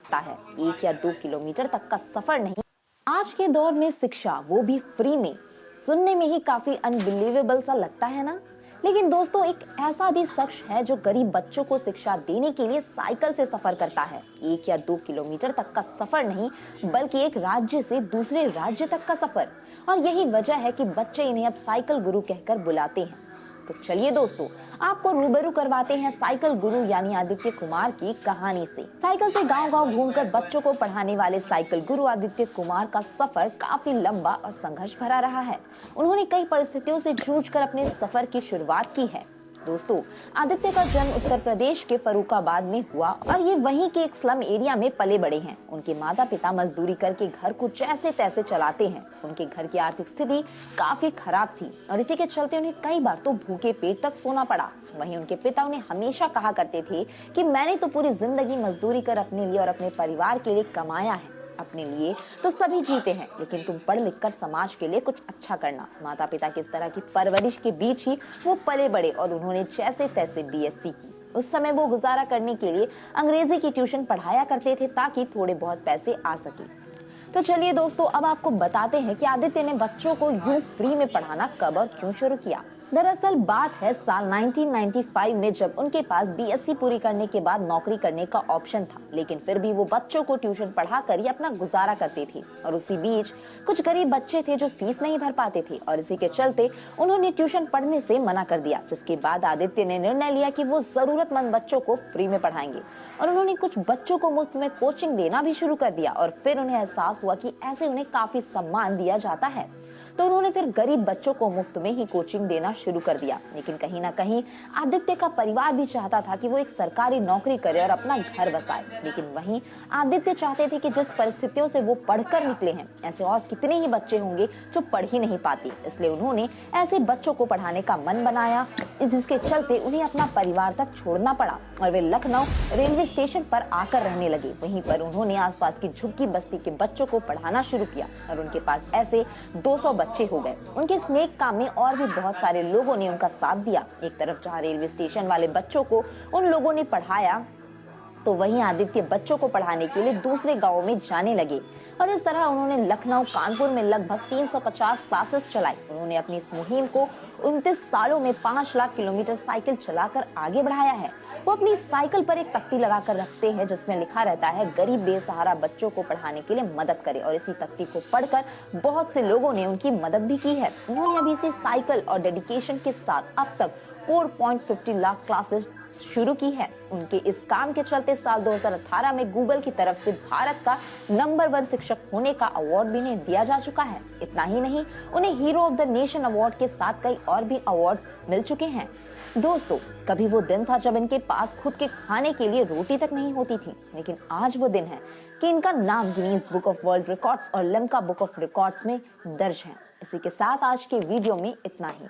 सकता है, 1 या 2 किलोमीटर तक का सफर नहीं। आज के दौर में शिक्षा, वो भी फ्री में, सुनने में ही काफी अनबिलीवेबल सा लगता है ना। लेकिन दोस्तों, एक ऐसा भी शख्स है जो गरीब बच्चों को शिक्षा देने के लिए साइकिल से सफर करता है। 1 या 2 किलोमीटर तक का सफर नहीं, बल्कि एक राज्य से दूसरे राज्य तक का सफर। और यही वजह है कि बच्चे इन्हें अब साइकिल गुरु कहकर बुलाते हैं। तो चलिए दोस्तों, आपको रूबरू करवाते हैं साइकिल गुरु यानी आदित्य कुमार की कहानी से। साइकिल से गांव-गांव घूमकर बच्चों को पढ़ाने वाले साइकिल गुरु आदित्य कुमार का सफर काफी लंबा और संघर्ष भरा रहा है। उन्होंने कई परिस्थितियों से जूझकर अपने सफर की शुरुआत की है। दोस्तों, आदित्य का जन्म उत्तर प्रदेश के फर्रुखाबाद में हुआ और ये वहीं के एक स्लम एरिया में पले बड़े हैं। उनके माता पिता मजदूरी करके घर को जैसे तैसे चलाते हैं। उनके घर की आर्थिक स्थिति काफी खराब थी और इसी के चलते उन्हें कई बार तो भूखे पेट तक सोना पड़ा। वहीं उनके पिता उन्हें हमेशा कहा करते थे कि मैंने तो पूरी जिंदगी मजदूरी कर अपने लिए और अपने परिवार के लिए कमाया है, अपने लिए तो सभी जीते हैं, लेकिन तुम पढ़ लिख कर समाज के लिए कुछ अच्छा करना। माता पिता की इस तरह की परवरिश के बीच ही वो पले बड़े और उन्होंने जैसे तैसे बीएससी की। उस समय वो गुजारा करने के लिए अंग्रेजी की ट्यूशन पढ़ाया करते थे ताकि थोड़े बहुत पैसे आ सके। तो चलिए दोस्तों, अब आपको बताते हैं कि आदित्य ने बच्चों को यूं फ्री में पढ़ाना कब और क्यों शुरू किया। दरअसल बात है साल 1995 में, जब उनके पास बीएससी पूरी करने के बाद नौकरी करने का ऑप्शन था, लेकिन फिर भी वो बच्चों को ट्यूशन पढ़ा कर ही अपना गुजारा करते थे। और उसी बीच कुछ गरीब बच्चे थे जो फीस नहीं भर पाते थे और इसी के चलते उन्होंने ट्यूशन पढ़ने से मना कर दिया। जिसके बाद आदित्य ने निर्णय लिया कि वो जरूरतमंद बच्चों को फ्री में पढ़ाएंगे और उन्होंने कुछ बच्चों को मुफ्त में कोचिंग देना भी शुरू कर दिया। और फिर उन्हें एहसास हुआ कि ऐसे उन्हें काफी सम्मान दिया जाता है, तो उन्होंने फिर गरीब बच्चों को मुफ्त में ही कोचिंग देना शुरू कर दिया। लेकिन कहीं ना कहीं आदित्य का परिवार भी चाहता था कि वो एक सरकारी नौकरी करे और अपना घर बसाए। लेकिन वहीं आदित्य चाहते थे कि जिस परिस्थितियों से वो पढ़कर निकले हैं, ऐसे और कितने ही बच्चे होंगे जो पढ़ ही नहीं पाते। इसलिए उन्होंने ऐसे बच्चों को पढ़ाने का मन बनाया, जिसके चलते उन्हें अपना परिवार तक छोड़ना पड़ा और वे लखनऊ रेलवे स्टेशन पर आकर रहने लगे। वहीं पर उन्होंने आसपास की झुग्गी बस्ती के बच्चों को पढ़ाना शुरू किया और उनके पास ऐसे 200 बच्चे हो गए। उनके इस नेक काम में और भी बहुत सारे लोगों ने उनका साथ दिया। एक तरफ जहां रेलवे स्टेशन वाले बच्चों को उन लोगों ने पढ़ाया, तो वहीं आदित्य बच्चों को पढ़ाने के लिए दूसरे गांवों में जाने लगे और इस तरह उन्होंने लखनऊ कानपुर में लगभग 350 क्लासेस चलाई। उन्होंने अपनी इस मुहिम को 29 सालों में 5 लाख किलोमीटर साइकिल चलाकर आगे बढ़ाया है। वो अपनी साइकिल पर एक तख्ती लगाकर रखते हैं जिसमें लिखा रहता है, गरीब बेसहारा बच्चों को पढ़ाने के लिए मदद करे। और इसी तख्ती को पढ़कर बहुत से लोगों ने उनकी मदद भी की है। उन्होंने अभी से साइकिल और डेडिकेशन के साथ अब तक 4.50 लाख क्लासेस शुरू की है। उनके इस काम के चलते साल 2018 में गूगल की तरफ से भारत का नंबर 1 शिक्षक होने का अवार्ड भी इन्हें दिया जा चुका है। इतना ही नहीं, उन्हें hero of the nation award के साथ कई और भी अवार्ड मिल चुके हैं। दोस्तों, कभी वो दिन था जब इनके पास खुद के खाने के लिए रोटी तक नहीं होती थी, लेकिन आज वो दिन है कि इनका नाम Guinness book of world records और लिम्का बुक ऑफ रिकॉर्ड्स में दर्ज है। इसी के साथ आज के वीडियो में इतना ही।